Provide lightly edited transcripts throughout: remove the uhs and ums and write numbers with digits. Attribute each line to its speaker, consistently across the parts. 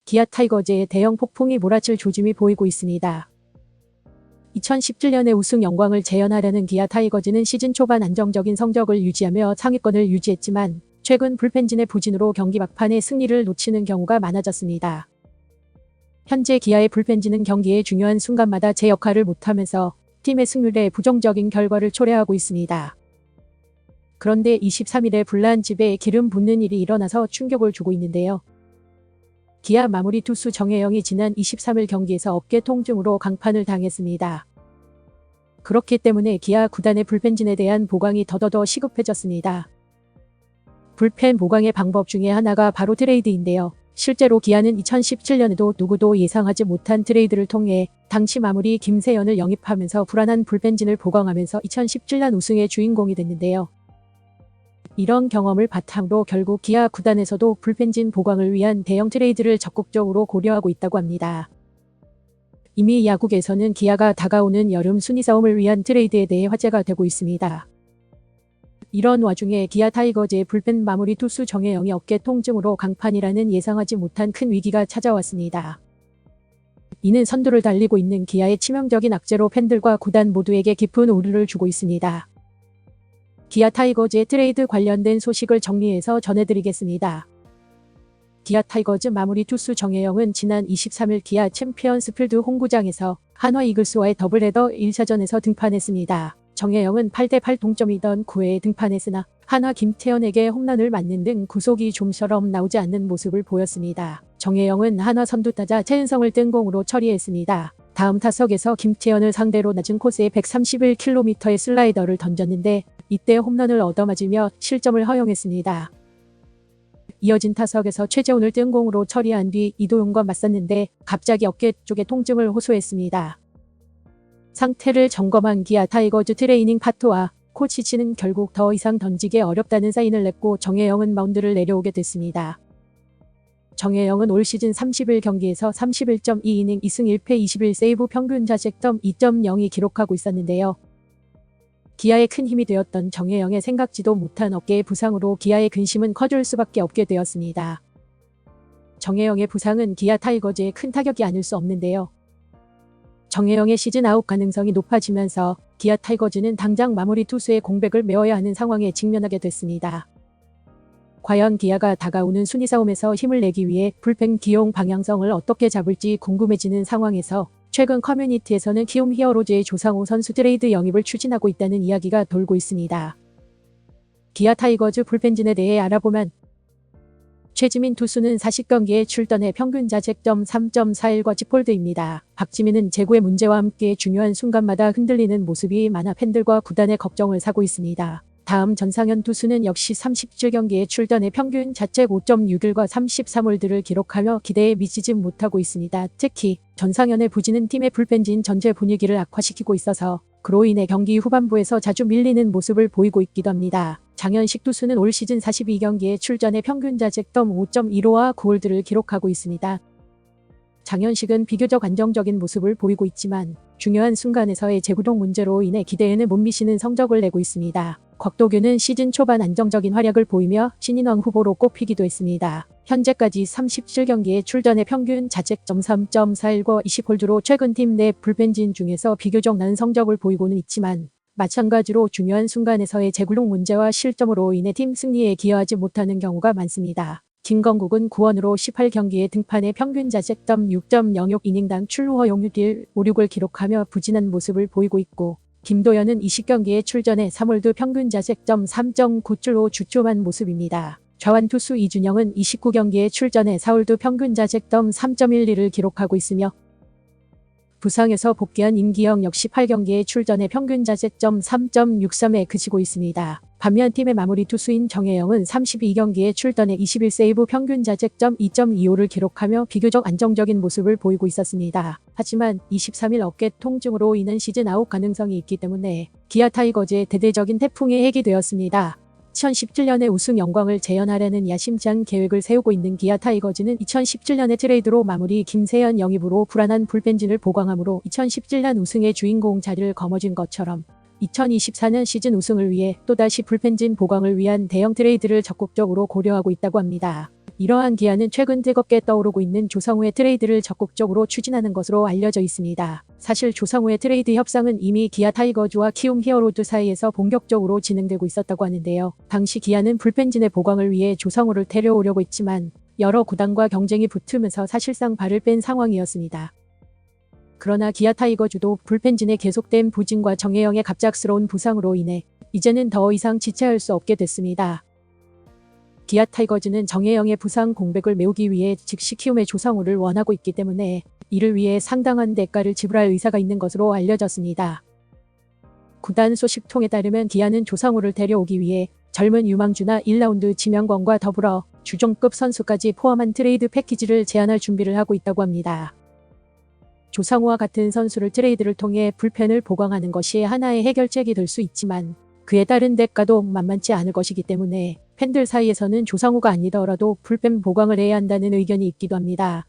Speaker 1: 기아 타이거즈의 대형 폭풍이 몰아칠 조짐이 보이고 있습니다. 2017년의 우승 영광을 재현하려는 기아 타이거즈는 시즌 초반 안정적인 성적을 유지하며 상위권을 유지했지만 최근 불펜진의 부진으로 경기 막판에 승리를 놓치는 경우가 많아졌습니다. 현재 기아의 불펜진은 경기의 중요한 순간마다 제 역할을 못하면서 팀의 승률에 부정적인 결과를 초래하고 있습니다. 그런데 23일에 불난 집에 기름 붓는 일이 일어나서 충격을 주고 있는데요. 기아 마무리 투수 정혜영이 지난 23일 경기에서 어깨 통증으로 강판을 당했습니다. 그렇기 때문에 기아 구단의 불펜진에 대한 보강이 더더더 시급해졌습니다. 불펜 보강의 방법 중에 하나가 바로 트레이드인데요. 실제로 기아는 2017년에도 누구도 예상하지 못한 트레이드를 통해 당시 마무리 김세현을 영입하면서 불안한 불펜진을 보강하면서 2017년 우승의 주인공이 됐는데요. 이런 경험을 바탕으로 결국 기아 구단에서도 불펜진 보강을 위한 대형 트레이드를 적극적으로 고려하고 있다고 합니다. 이미 야구계에서는 기아가 다가오는 여름 순위 싸움을 위한 트레이드에 대해 화제가 되고 있습니다. 이런 와중에 기아 타이거즈의 불펜 마무리 투수 정혜영이 어깨 통증으로 강판이라는 예상하지 못한 큰 위기가 찾아왔습니다. 이는 선두를 달리고 있는 기아의 치명적인 악재로 팬들과 구단 모두에게 깊은 오류를 주고 있습니다. 기아 타이거즈의 트레이드 관련된 소식을 정리해서 전해드리겠습니다. 기아 타이거즈 마무리 투수 정혜영은 지난 23일 기아 챔피언스필드 홈구장에서 한화 이글스와의 더블헤더 1차전에서 등판했습니다. 정혜영은 8대8 동점이던 9회에 등판했으나 한화 김태현에게 홈런을 맞는 등 구속이 좀처럼 나오지 않는 모습을 보였습니다. 정혜영은 한화 선두타자 최은성을 뜬공으로 처리했습니다. 다음 타석에서 김태현을 상대로 낮은 코스에 131km의 슬라이더를 던졌는데 이때 홈런을 얻어맞으며 실점을 허용했습니다. 이어진 타석에서 최재훈을 뜬공으로 처리한 뒤 이도용과 맞섰는데 갑자기 어깨 쪽에 통증을 호소했습니다. 상태를 점검한 기아 타이거즈 트레이닝 파트와 코치진은 결국 더 이상 던지기 어렵다는 사인을 냈고 정혜영은 마운드를 내려오게 됐습니다. 정혜영은 올 시즌 31경기에서 31.2이닝 2승 1패 21세이브 평균 자책점 2.0이 기록하고 있었는데요. 기아의 큰 힘이 되었던 정혜영의 생각지도 못한 어깨의 부상으로 기아의 근심은 커질 수밖에 없게 되었습니다. 정혜영의 부상은 기아 타이거즈에 큰 타격이 아닐 수 없는데요. 정혜영의 시즌 아웃 가능성이 높아지면서 기아 타이거즈는 당장 마무리 투수의 공백을 메워야 하는 상황에 직면하게 됐습니다. 과연 기아가 다가오는 순위 싸움에서 힘을 내기 위해 불펜 기용 방향성을 어떻게 잡을지 궁금해지는 상황에서 최근 커뮤니티에서는 키움 히어로즈의 조상우 선수 트레이드 영입을 추진하고 있다는 이야기가 돌고 있습니다. 기아 타이거즈 불펜진에 대해 알아보면 최지민 투수는 40경기에 출전해 평균 자책점 3.41과 지폴드입니다. 박지민은 제구의 문제와 함께 중요한 순간마다 흔들리는 모습이 많아 팬들과 구단의 걱정을 사고 있습니다. 다음 전상현 투수는 역시 37경기에 출전해 평균 자책 5.61과 33홀드를 기록하며 기대에 미치지 못하고 있습니다. 특히 전상현의 부진은 팀의 불펜진 전체 분위기를 악화시키고 있어서 그로 인해 경기 후반부에서 자주 밀리는 모습을 보이고 있기도 합니다. 장현식 투수는 올 시즌 42경기에 출전해 평균 자책점 5.15와 9홀드를 기록하고 있습니다. 장현식은 비교적 안정적인 모습을 보이고 있지만 중요한 순간에서의 제구동 문제로 인해 기대에는 못 미치는 성적을 내고 있습니다. 곽도규는 시즌 초반 안정적인 활약을 보이며 신인왕 후보로 꼽히기도 했습니다. 현재까지 37경기에 출전해 평균 자책점 3.41과 20홀드로 최근 팀 내 불펜진 중에서 비교적 나은 성적을 보이고는 있지만 마찬가지로 중요한 순간에서의 제구동 문제와 실점으로 인해 팀 승리에 기여하지 못하는 경우가 많습니다. 김건국은 구원으로 18경기에 등판해 평균 자책점 6.06이닝당 출루 허용률 1.56을 기록하며 부진한 모습을 보이고 있고 김도현은 20경기에 출전해 3홀드 평균 자책점 3.97로 주춤한 모습입니다. 좌완 투수 이준영은 29경기에 출전해 4홀드 평균 자책점 3.12를 기록하고 있으며 부상에서 복귀한 임기영 역시 8경기에 출전해 평균 자책점 3.63에 그치고 있습니다. 반면 팀의 마무리 투수인 정혜영은 32경기에 출전해 21세이브 평균 자책점 2.25를 기록하며 비교적 안정적인 모습을 보이고 있었습니다. 하지만 23일 어깨 통증으로 인한 시즌 아웃 가능성이 있기 때문에 기아 타이거즈의 대대적인 태풍의 핵이 되었습니다. 2017년의 우승 영광을 재현하려는 야심찬 계획을 세우고 있는 기아 타이거즈는 2017년의 트레이드로 마무리 김세현 영입으로 불안한 불펜진을 보강함으로 2017년 우승의 주인공 자리를 거머쥔 것처럼 2024년 시즌 우승을 위해 또다시 불펜진 보강을 위한 대형 트레이드를 적극적으로 고려하고 있다고 합니다. 이러한 기아는 최근 뜨겁게 떠오르고 있는 조상우의 트레이드를 적극적으로 추진하는 것으로 알려져 있습니다. 사실 조상우의 트레이드 협상은 이미 기아 타이거즈와 키움 히어로즈 사이에서 본격적으로 진행되고 있었다고 하는데요. 당시 기아는 불펜진의 보강을 위해 조상우를 데려오려고 했지만 여러 구단과 경쟁이 붙으면서 사실상 발을 뺀 상황이었습니다. 그러나 기아 타이거즈도 불펜진의 계속된 부진과 정혜영의 갑작스러운 부상으로 인해 이제는 더 이상 지체할 수 없게 됐습니다. 기아 타이거즈는 정혜영의 부상 공백을 메우기 위해 즉시 키움의 조상우를 원하고 있기 때문에 이를 위해 상당한 대가를 지불할 의사가 있는 것으로 알려졌습니다. 구단 소식통에 따르면 기아는 조상우를 데려오기 위해 젊은 유망주나 1라운드 지명권과 더불어 주종급 선수까지 포함한 트레이드 패키지를 제안할 준비를 하고 있다고 합니다. 조상우와 같은 선수를 트레이드를 통해 불펜을 보강하는 것이 하나의 해결책이 될 수 있지만 그에 따른 대가도 만만치 않을 것이기 때문에 팬들 사이에서는 조상우가 아니더라도 불펜 보강을 해야 한다는 의견이 있기도 합니다.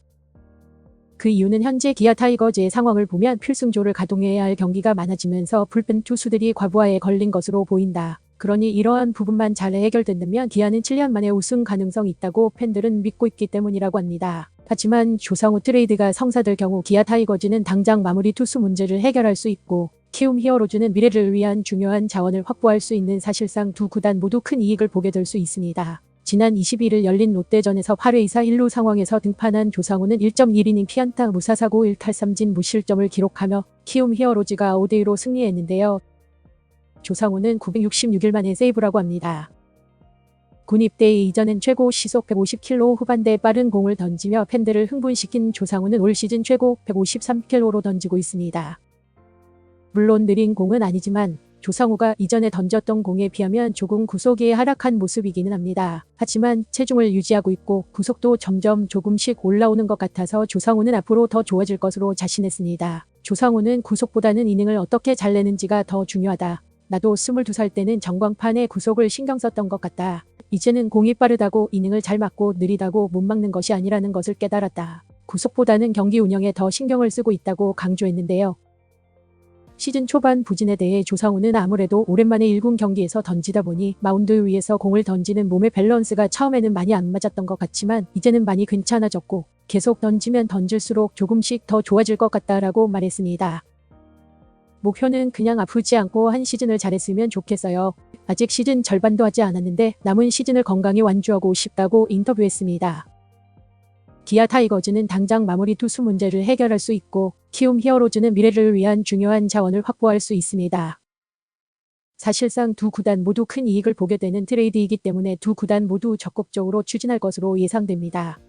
Speaker 1: 그 이유는 현재 기아 타이거즈의 상황을 보면 필승조를 가동해야 할 경기가 많아지면서 불펜 투수들이 과부하에 걸린 것으로 보인다. 그러니 이러한 부분만 잘 해결된다면 기아는 7년 만에 우승 가능성이 있다고 팬들은 믿고 있기 때문이라고 합니다. 하지만 조상우 트레이드가 성사될 경우 기아 타이거즈는 당장 마무리 투수 문제를 해결할 수 있고 키움 히어로즈는 미래를 위한 중요한 자원을 확보할 수 있는 사실상 두 구단 모두 큰 이익을 보게 될 수 있습니다. 지난 21일 열린 롯데전에서 8회 2사 1루 상황에서 등판한 조상우는 1.1이닝 피안타 무사사고 1탈3진 무실점을 기록하며 키움 히어로즈가 5대2로 승리했는데요. 조상우는 966일 만에 세이브라고 합니다. 군 입대 이전엔 최고 시속 150km 후반대 빠른 공을 던지며 팬들을 흥분시킨 조상우는 올 시즌 최고 153km로 던지고 있습니다. 물론 느린 공은 아니지만 조상우가 이전에 던졌던 공에 비하면 조금 구속이 하락한 모습이기는 합니다. 하지만 체중을 유지하고 있고 구속도 점점 조금씩 올라오는 것 같아서 조상우는 앞으로 더 좋아질 것으로 자신했습니다. 조상우는 구속보다는 이닝을 어떻게 잘 내는지가 더 중요하다. 나도 22살 때는 전광판에 구속을 신경 썼던 것 같다. 이제는 공이 빠르다고 이닝을 잘 맞고 느리다고 못 막는 것이 아니라는 것을 깨달았다. 구속보다는 경기 운영에 더 신경을 쓰고 있다고 강조했는데요. 시즌 초반 부진에 대해 조상우는 아무래도 오랜만에 1군 경기에서 던지다 보니 마운드 위에서 공을 던지는 몸의 밸런스가 처음에는 많이 안 맞았던 것 같지만 이제는 많이 괜찮아졌고 계속 던지면 던질수록 조금씩 더 좋아질 것 같다라고 말했습니다. 목표는 그냥 아프지 않고 한 시즌을 잘했으면 좋겠어요. 아직 시즌 절반도 하지 않았는데 남은 시즌을 건강히 완주하고 싶다고 인터뷰했습니다. 기아 타이거즈는 당장 마무리 투수 문제를 해결할 수 있고 키움 히어로즈는 미래를 위한 중요한 자원을 확보할 수 있습니다. 사실상 두 구단 모두 큰 이익을 보게 되는 트레이드이기 때문에 두 구단 모두 적극적으로 추진할 것으로 예상됩니다.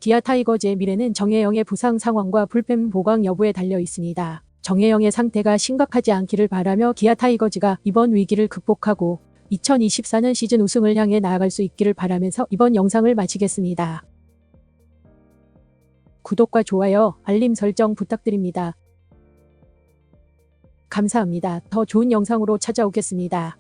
Speaker 1: 기아 타이거즈의 미래는 정혜영의 부상 상황과 불펜 보강 여부에 달려 있습니다. 정혜영의 상태가 심각하지 않기를 바라며 기아 타이거즈가 이번 위기를 극복하고 2024년 시즌 우승을 향해 나아갈 수 있기를 바라면서 이번 영상을 마치겠습니다. 구독과 좋아요, 알림 설정 부탁드립니다. 감사합니다. 더 좋은 영상으로 찾아오겠습니다.